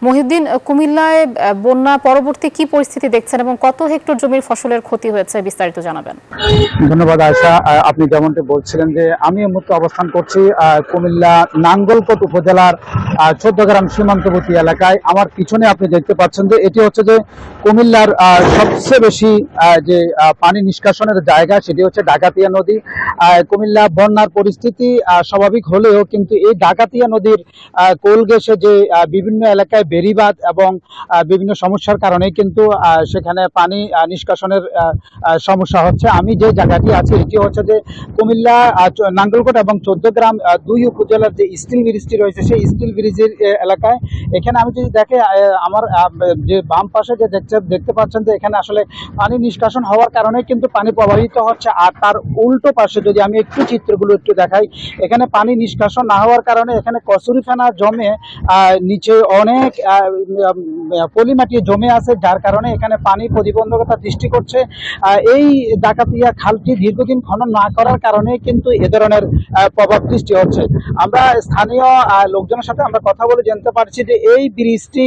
মহিউদ্দিন, কুমিল্লায় বন্যা পরবর্তী কি পরিস্থিতি দেখছেন এবং কত হেক্টর জমির ফসলের ক্ষতি হয়েছে বিস্তারিত জানাবেন। ধন্যবাদ আয়শা। আপনি যেমনটি বলছিলেন যে আমি এই মুহূর্তে অবস্থান করছি কুমিল্লা নাঙ্গলকোট উপজেলার 14 গ্রাম সীমান্তবর্তী এলাকায়। আমার পিছনে আপনি দেখতে পাচ্ছেন যে এটি হচ্ছে যে কুমিল্লার সবচেয়ে বেশি যে পানি নিষ্কাশনের জায়গা সেটি হচ্ছে ডাকাতিয়া নদী। কুমিল্লা বন্যার পরিস্থিতি স্বাভাবিক হলেও কিন্তু এই ডাকাতিয়া নদীর কোল ঘেঁষে যে বিভিন্ন এলাকায় বেড়িবাঁধ এবং বিভিন্ন সমস্যার কারণে কিন্তু সেখানে পানি নিষ্কাশনের সমস্যা হচ্ছে। আমি যে জায়গাটি আছি এটি হচ্ছে যে কুমিল্লা নাঙ্গলকোট এবং 14 গ্রাম দুই উপজেলার যে স্টিল ব্রিজটি রয়েছে সেই স্টিল ব্রিজের এলাকায়। এখানে আমি যদি দেখে আমার যে বাম পাশে যে দেখতে পাচ্ছেন যে এখানে আসলে পানি নিষ্কাশন হওয়ার কারণে কিন্তু পানি প্রবাহিত হচ্ছে, আর তার উল্টো পাশে যদি আমি একটু চিত্রগুলো একটু দেখাই, এখানে পানি নিষ্কাশন না হওয়ার কারণে এখানে কচুরিফানা জমে নিচে অনেক পলিমাটি জমে আছে, যার কারণে এখানে পানি প্রতিবন্ধকতা সৃষ্টি করছে। এই ডাকাতিয়া খালটি দীর্ঘদিন খনন না করার কারণে কিন্তু এ ধরনের প্রভাব সৃষ্টি হচ্ছে। আমরা স্থানীয় লোকজনের সাথে আমরা কথা বলে জানতে পারছি যে এই ব্রিজটি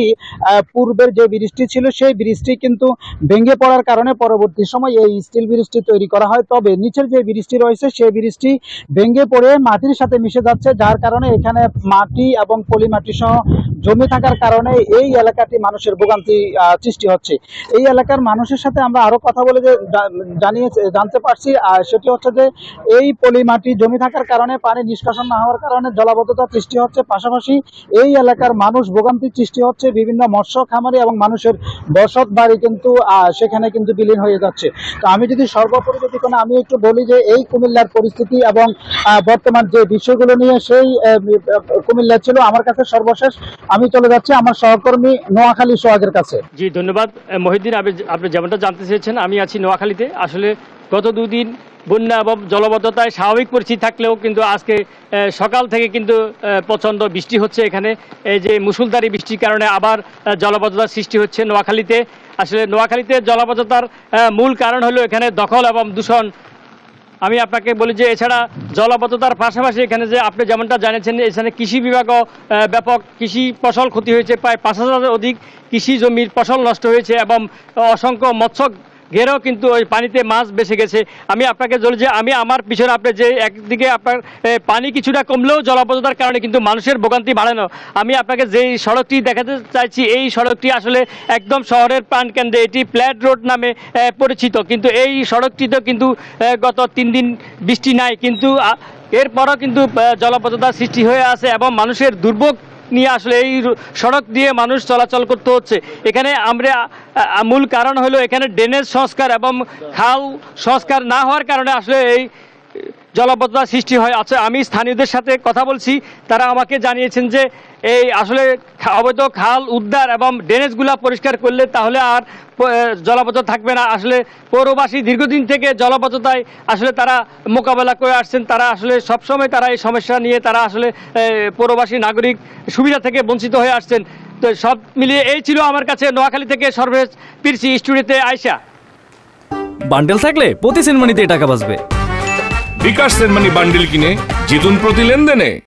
পূর্বের যে ব্রিজটি ছিল সেই ব্রিজটি কিন্তু ভেঙে পড়ার কারণে পরবর্তী সময় এই স্টিল ব্রিজটি তৈরি করা হয়। তবে নিচের যে ব্রিজটি রয়েছে সেই ব্রিজটি ভেঙে পড়ে মাটির সাথে মিশে যাচ্ছে, যার কারণে এখানে মাটি এবং পলিমাটি সহ জমে থাকার কারণে এই এলাকাটি মানুষের ভোগান্তি সৃষ্টি হচ্ছে। এই এলাকার মানুষের সাথে আমরা আরো কথা বলে যে জানতে পারছি সেটি হচ্ছে যে এই পলিমাটি জমে থাকার কারণে পানি নিষ্কাশন না হওয়ার কারণে জলাবদ্ধতা সৃষ্টি হচ্ছে, পাশাপাশি এই এলাকার মানুষ ভোগান্তির সৃষ্টি হচ্ছে। বিভিন্ন মৎস্য খামারি এবং মানুষের বসত বাড়ি কিন্তু সেখানে কিন্তু বিলীন হয়ে যাচ্ছে। তো আমি যদি সর্বোপরি যদি কোনো আমি একটু বলি যে এই কুমিল্লার পরিস্থিতি এবং বর্তমান যে বিষয়গুলো নিয়ে সেই কুমিল্লা ছিল আমার কাছে সর্বশেষ। আমি চলে যাচ্ছি আমার সহকর্মী নোয়াখালী সোহাগের কাছে। জি ধন্যবাদ মহিউদ্দিন। আপনি যেমনটা জানতে চেয়েছেন, আমি আছি নোয়াখালীতে। আসলে গত দুদিন বন্যা এবং জলবদ্ধতায় স্বাভাবিক পরিস্থিতি থাকলেও কিন্তু আজকে সকাল থেকে কিন্তু প্রচণ্ড বৃষ্টি হচ্ছে। এখানে এই যে মুষলধারী বৃষ্টির কারণে আবার জলবদ্ধতার সৃষ্টি হচ্ছে নোয়াখালীতে। আসলে নোয়াখালীতে জলবদ্ধতার মূল কারণ হলো এখানে দখল এবং দূষণ। আমি আপনাকে বলি যে এছাড়া জলবদ্ধতার পাশাপাশি এখানে যে আপনি যেমনটা জানিয়েছেন এখানে কৃষি বিভাগও ব্যাপক কৃষি ফসল ক্ষতি হয়েছে, প্রায় 5,000 অধিক কৃষি জমির ফসল নষ্ট হয়েছে এবং অসংখ্য মৎস্য ঘেরেও কিন্তু ওই পানিতে মাছ বেঁচে গেছে। আমি আপনাকে বলি যে আমি আমার পিছনে আপনি যে একদিকে আপনার পানি কিছুটা কমলেও জলবদ্ধতার কারণে কিন্তু মানুষের ভোগান্তি বাড়ানো। আমি আপনাকে যেই সড়কটি দেখাতে চাইছি এই সড়কটি আসলে একদম শহরের প্রাণকেন্দ্রে, এটি প্ল্যাট রোড নামে পরিচিত, কিন্তু এই সড়কটিতেও কিন্তু গত 3 দিন বৃষ্টি নাই, কিন্তু এরপরও কিন্তু জলবদ্ধতার সৃষ্টি হয়ে আছে এবং মানুষের দুর্ভোগ নিয়ে আসলে এই সড়ক দিয়ে মানুষ চলাচল করতে হচ্ছে। এখানে আমরা মূল কারণ হলো এখানে ড্রেনেজ সংস্কার এবং খাল সংস্কার না হওয়ার কারণে আসলে এই জলবদ্ধতার সৃষ্টি হয়। আচ্ছা, আমি স্থানীয়দের সাথে কথা বলছি, তারা আমাকে জানিয়েছেন যে এই আসলে অবৈধ খাল উদ্ধার এবং ড্রেনেজগুলো পরিষ্কার করলে তাহলে আর জলবদ্ধতা থাকবে না। আসলে পৌরবাসী দীর্ঘদিন থেকে জলবদ্ধতায় আসলে তারা মোকাবেলা করে আসছেন। তারা আসলে সবসময় তারা এই সমস্যা নিয়ে তারা আসলে পৌরবাসী নাগরিক সুবিধা থেকে বঞ্চিত হয়ে আসছেন। তো সব মিলিয়ে এই ছিল আমার কাছে নোয়াখালী থেকে সর্বশেষ পিরছি স্টুডিওতে আয়শা। বান্ডেল থাকলে প্রতি সেনমানিতে টাকা বাঁচবে। বিকাশ সেনমানি বান্ডেল কিনে জিতুন প্রতি লেনদেনে।